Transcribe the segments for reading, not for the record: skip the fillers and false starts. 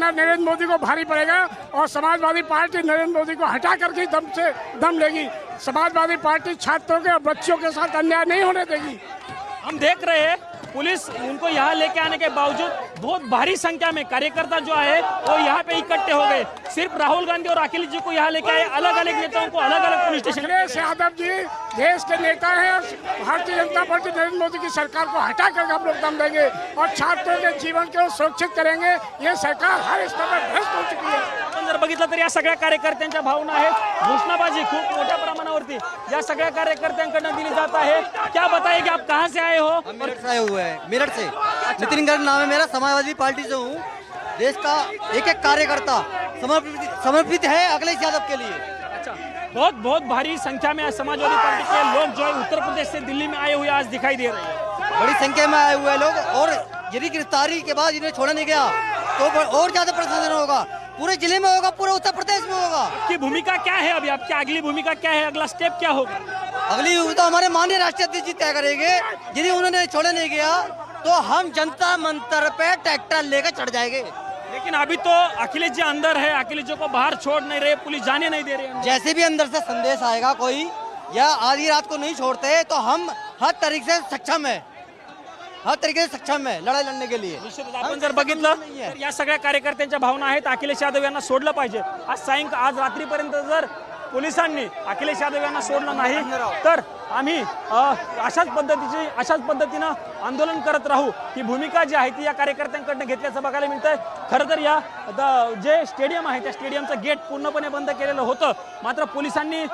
पलड़ा नरेंद्र मोदी को भारी पड़ेगा और समाजवादी पार्टी नरेंद्र मोदी को हटा करके दम लेगी। समाजवादी पार्टी छात्रों के और बच्चों के साथ अन्याय नहीं होने देगी। हम देख रहे हैं पुलिस उनको यहाँ लेके आने के बावजूद बहुत भारी संख्या में कार्यकर्ता जो है वो यहाँ पे इकट्ठे हो गए। सिर्फ राहुल गांधी और अखिलेश जी को यहाँ लेके आए, अलग अलग नेताओं को अलग अलग पुलिस स्टेशन। अखिलेश यादव जी देश के नेता हैं और भारतीय जनता पार्टी नरेंद्र मोदी की सरकार को हटा कर हम लोग दम देंगे और छात्रों के जीवन को सुरक्षित करेंगे। ये सरकार हर स्तर पर भ्रष्ट हो चुकी है। आपण जर बघितलं तर या सगळ्या कार्यकर्त्यांच्या भावना आहे, घोषणाबाजी खूप मोठ्या प्रमाणावरती या सगळ्या कार्यकर्त्यांकडून दिली जात आहे। क्या बताइए कि आप कहां से आए हो? हम मेरठ से आए हुए हैं, मेरठ से। नितिन गर्ग नाम है मेरा, समाजवादी पार्टी से हूँ। देश का एक एक कार्यकर्ता समर्पित है अखिलेश यादव के लिए। अच्छा, बहुत बहुत भारी संख्या में समाजवादी पार्टी के लोग जो है उत्तर प्रदेश से दिल्ली में आए हुए आज दिखाई दे रहे हैं। बड़ी संख्या में आए हुए लोग, और यदि गिरफ्तारी के बाद इन्हें छोड़ा नहीं गया तो और ज्यादा प्रदर्शन होगा, पूरे जिले में होगा, पूरे उत्तर प्रदेश में होगा। आपकी भूमिका क्या है अभी? आपकी अगली भूमिका क्या है? अगला स्टेप क्या होगा? अगली तो हमारे माननीय राष्ट्रीय अध्यक्ष जी तय करेंगे। यदि उन्होंने छोड़ा नहीं गया तो हम जनता मंत्र पे ट्रैक्टर लेकर चढ़ जाएंगे। लेकिन अभी तो अखिलेश जी अंदर है, अखिलेश जी को बाहर छोड़ नहीं रहे, पुलिस जाने नहीं दे रही। जैसे भी अंदर से संदेश आएगा कोई या आधी रात को नहीं छोड़ते तो हम हर तरीके से सक्षम है, हर तरीके से सक्षम है लड़ाई लड़ने के लिए। आपण जर बघितलं तर या सगळ्या कार्यकर्त्यांच्या भावना आहेत, अखिलेश यादव यांना सोडलं पाहिजे। आज रात्रीपर्यंत जर पोलिसांनी अखिलेश यादव यांना सोडलं नाही तर आम्ही अशाच पद्धतीनं आंदोलन करत राहू। ही भूमिका जी आहे ती या कार्यकर्त्यांकडून घेतल्याचं बघायला मिळतंय। खरं तर या जे स्टेडियम आहे त्या स्टेडियमचं गेट पूर्णपणे बंद केलेलं होतं, मात्र पोलिसांनी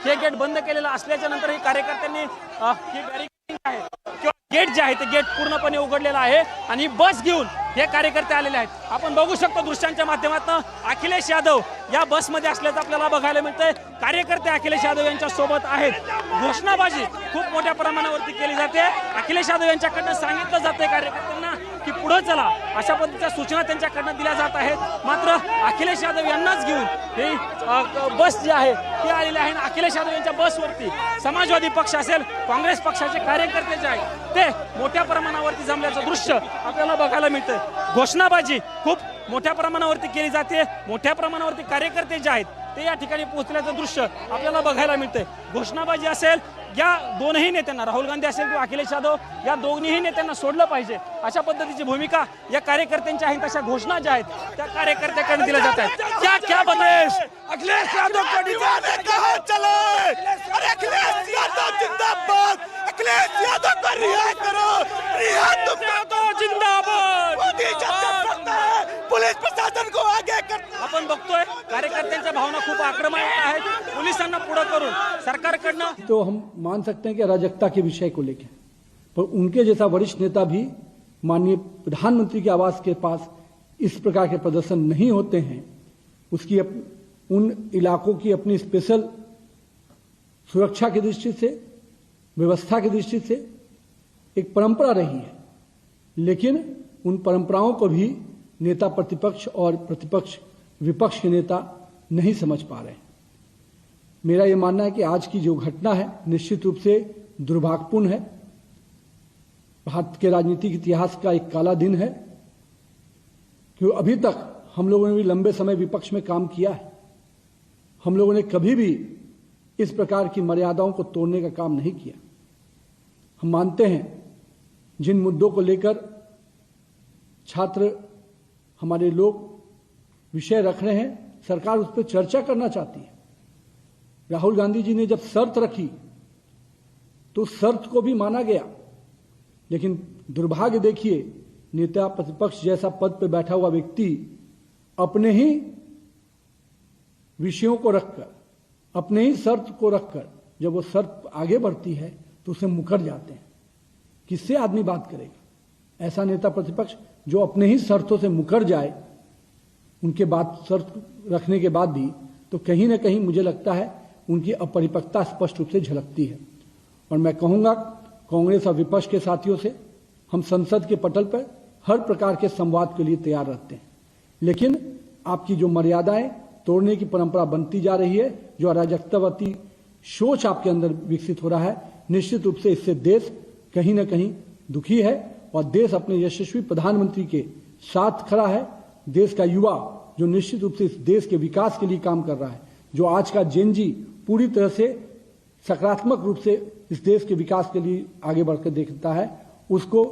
हे गेट बंद केलेलं असल्याच्या नंतर ही कार्यकर्त्यांनी ही बॅरिकेडिंग आहे किंवा गेट जे आहे ते गेट पूर्णपणे उघडलेलं आहे आणि बस घेऊन हे कार्यकर्ते आलेले आहेत। आपण बघू शकतो दृश्यांच्या माध्यमातून अखिलेश यादव या बसमध्ये असल्याचं आपल्याला बघायला मिळतंय। कार्यकर्ते अखिलेश यादव यांच्या सोबत आहेत। घोषणाबाजी खूप मोठ्या प्रमाणावरती केली जाते। अखिलेश यादव यांच्याकडनं सांगितलं जाते कार्यकर्त्यांना की पुढे चला, अशा पद्धतीच्या सूचना त्यांच्याकडनं दिल्या जात आहेत। मात्र अखिलेश यादव यांनाच घेऊन ही बस जी आहे ती आलेली आहे। अखिलेश यादव यांच्या बसवरती समाजवादी पक्ष असेल, काँग्रेस पक्षाचे कार्यकर्ते जे आहेत ते मोठ्या प्रमाणावरती जमल्याचं दृश्य आपल्याला बघायला मिळतंय। घोषणाबाजी खूप मोठ्या प्रमाणावरती केली जाते, मोठ्या प्रमाणावरती कार्यकर्ते जे आहेत ते या ठिकाणी पोहोचल्याचं दृश्य आपल्याला बघायला मिळतंय। घोषणाबाजी असेल, या दोनही नेत्यांना राहुल गांधी असेल किंवा अखिलेश यादव या दोन्ही नेत्यांना सोडलं पाहिजे अशा पद्धतीची भूमिका या कार्यकर्त्यांची आहे। तशा घोषणा ज्या आहेत त्या कार्यकर्त्यांकडे दिल्या जात आहेत। क्या बताएं अखिलेश यादव को निकाले कहां चले? अरे अखिलेश यादव जिंदाबाद, अखिलेश यादव को रिहा करो, रिहा तुम यादव जिंदाबाद। मोदी जब करता है पुलिस प्रशासन को आगे करता। आपण बघतोय कार्यकर्त्यांच्या भावना खूप आक्रमक आहेत। पोलिसांना पुढे करून सरकारकडनं तो हम मान सकते हैं कि अराजकता के विषय को लेकर, पर उनके जैसा वरिष्ठ नेता भी माननीय प्रधानमंत्री के आवास के पास इस प्रकार के प्रदर्शन नहीं होते हैं। उसकी उन इलाकों की अपनी स्पेशल सुरक्षा की दृष्टि से, व्यवस्था की दृष्टि से एक परंपरा रही है, लेकिन उन परंपराओं को भी नेता प्रतिपक्ष और प्रतिपक्ष विपक्ष के नेता नहीं समझ पा रहे हैं। मेरा ये मानना है कि आज की जो घटना है निश्चित रूप से दुर्भाग्यपूर्ण है। भारत के राजनीतिक इतिहास का एक काला दिन है कि अभी तक हम लोगों ने भी लंबे समय विपक्ष में काम किया है, हम लोगों ने कभी भी इस प्रकार की मर्यादाओं को तोड़ने का काम नहीं किया। हम मानते हैं जिन मुद्दों को लेकर छात्र हमारे लोग विषय रख रहे हैं, सरकार उस पर चर्चा करना चाहती है। राहुल गांधी जी ने जब शर्त रखी तो उस शर्त को भी माना गया, लेकिन दुर्भाग्य देखिए नेता प्रतिपक्ष जैसा पद पर बैठा हुआ व्यक्ति अपने ही विषयों को रखकर, अपने ही शर्त को रखकर जब वो शर्त आगे बढ़ती है तो उसे मुकर जाते हैं। किससे आदमी बात करेगा? ऐसा नेता प्रतिपक्ष जो अपने ही शर्तों से मुकर जाए, उनके बाद शर्त रखने के बाद भी, तो कहीं ना कहीं मुझे लगता है उनकी अपरिपक्वता स्पष्ट रूप से झलकती है। और मैं कहूंगा कांग्रेस और विपक्ष के साथियों से, हम संसद के पटल पर हर प्रकार के संवाद के लिए तैयार रहते हैं, लेकिन आपकी जो मर्यादाएं तोड़ने की परंपरा बनती जा रही है, जो अराजकतावादी सोच आपके अंदर विकसित हो रहा है, निश्चित रूप से इससे देश कहीं ना कहीं दुखी है और देश अपने यशस्वी प्रधानमंत्री के साथ खड़ा है देश का युवा जो निश्चित रूप से इस देश के विकास के लिए काम कर रहा है, जो आज का जेनजी पूरी तरह से सकारात्मक रूप से इस देश के विकास के लिए आगे बढ़कर देखता है, उसको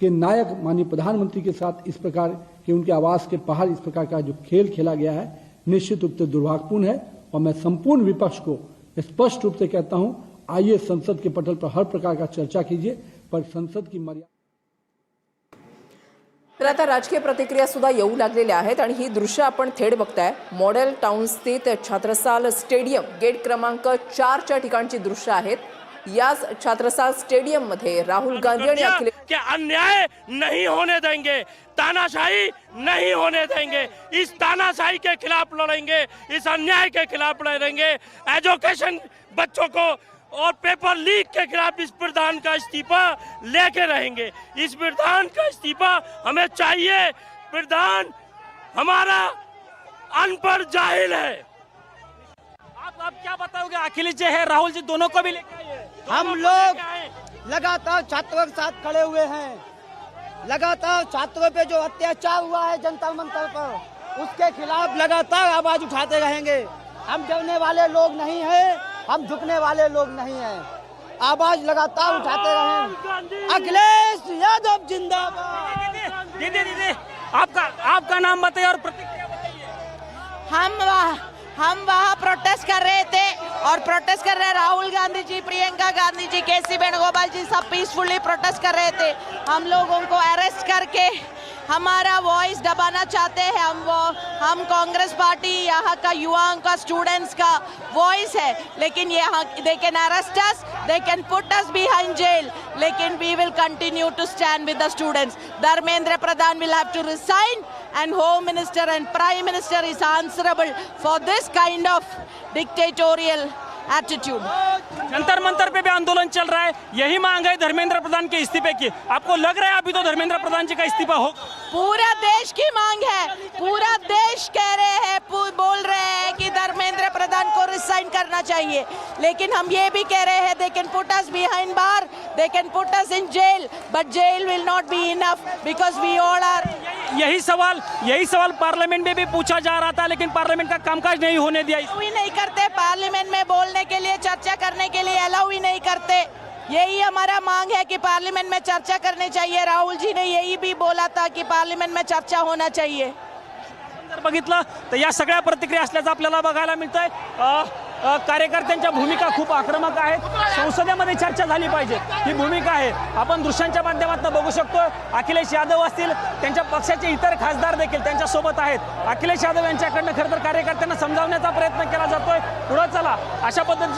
के नायक माननीय प्रधानमंत्री के साथ इस प्रकार के उनके आवास के बाहर इस प्रकार का जो खेल खेला गया है निश्चित रूप से दुर्भाग्यपूर्ण है। और मैं संपूर्ण विपक्ष को स्पष्ट रूप से कहता हूं, आइए संसद के पटल पर हर प्रकार का चर्चा कीजिए, पर संसद की मर्यादा। तर आता राजकीय प्रतिक्रिया सुद्धा येऊ लागलेल्या आहेत आणि ही दृश्य आपण थेट बघताय। मॉडेल टाउन स्थित छात्रसाल स्टेडियम गेट क्रमांक 4च्या ठिकाणची दृश्य आहेत। याच छात्रसाल स्टेडियम मध्ये राहुल गांधी आणि अखिलेश कि अन्याय नहीं होने देंगे, तानाशाही नहीं होने देंगे, इस तानाशाही के खिलाफ लड़ेंगे, इस अन्याय के खिलाफ लड़ेंगे। एजुकेशन बच्चों को और पेपर लीक के खिलाफ इस प्रधान का इस्तीफा लेके रहेंगे। इस प्रधान का इस्तीफा हमें चाहिए। प्रधान हमारा अनपढ़ जाहिल है। आप क्या बताओगे? अखिलेश जी है, राहुल जी, दोनों को भी लेके आइए। हम लोग लगातार छात्रों के साथ खड़े हुए हैं। लगातार छात्रों पे जो अत्याचार हुआ है जंतर मंतर पर, उसके खिलाफ लगातार आवाज उठाते रहेंगे। हम डरने वाले लोग नहीं हैं, हम झुकने वाले लोग नहीं हैं। आवाज लगातार उठाते रहें। अखिलेश यादव जिंदाबाद। दीदी आपका नाम बताइए और प्रतिक्रिया बताइए। हम वहाँ प्रोटेस्ट कर रहे थे और प्रोटेस्ट कर रहे राहुल गांधी जी, प्रियंका गांधी जी, केसी वेणुगोपाल जी सब पीसफुली प्रोटेस्ट कर रहे थे। हम लोगों को अरेस्ट करके हमारा वॉइस दबाना चाहते हैं। हम कांग्रेस पार्टी यहाँ का युवाओं का, स्टूडेंट्स का वॉइस है, लेकिन यहाँ they can arrest us, they can put us behind jail, लेकिन we will continue to stand with the students. Dharmendra Pradhan will have to resign and Home Minister and Prime Minister is answerable for this kind of dictatorial attitude. Jantar Mantar पे भी आंदोलन चल रहा है, यही मांग है धर्मेंद्र प्रधान के इस्तीफे की। आपको लग रहा है अभी तो धर्मेंद्र प्रधान जी का इस्तीफा हो? पूरा देश की मांग है, पूरा देश कह रहे हैं, बोल रहे हैं कि धर्मेंद्र प्रधान को रिजाइन करना चाहिए, लेकिन हम ये भी कह रहे हैं they can put us behind bar, they can put us in jail, but jail will not be enough because we all are. यही सवाल पार्लियामेंट में भी पूछा जा रहा था, लेकिन पार्लियामेंट का कामकाज नहीं होने दिया। ही नहीं करते, पार्लियामेंट में बोलने के लिए, चर्चा करने के लिए अलाउ ही नहीं करते। यही हमारा मांग है कि पार्लियामेंट में चर्चा करनी चाहिए। राहुल जी ने यही भी बोला था कि पार्लियामेंट में चर्चा होना चाहिए। जर बघितलं तर या सगळ्या प्रतिक्रिया असल्याचं आपल्याला बघायला मिळतंय। कार्यकर्त्यांच्या भूमिका खूप आक्रमक आहेत। संसदेमध्ये चर्चा झाली पाहिजे ही भूमिका आहे। आपण दृश्यांच्या माध्यमातून बघू शकतो, अखिलेश यादव असतील, त्यांच्या पक्षाचे इतर खासदार देखील त्यांच्या सोबत आहेत। अखिलेश यादव यांच्याकडनं खरं तर कार्यकर्त्यांना समजावण्याचा प्रयत्न केला जातोय। पुढे चला अशा पद्धतीची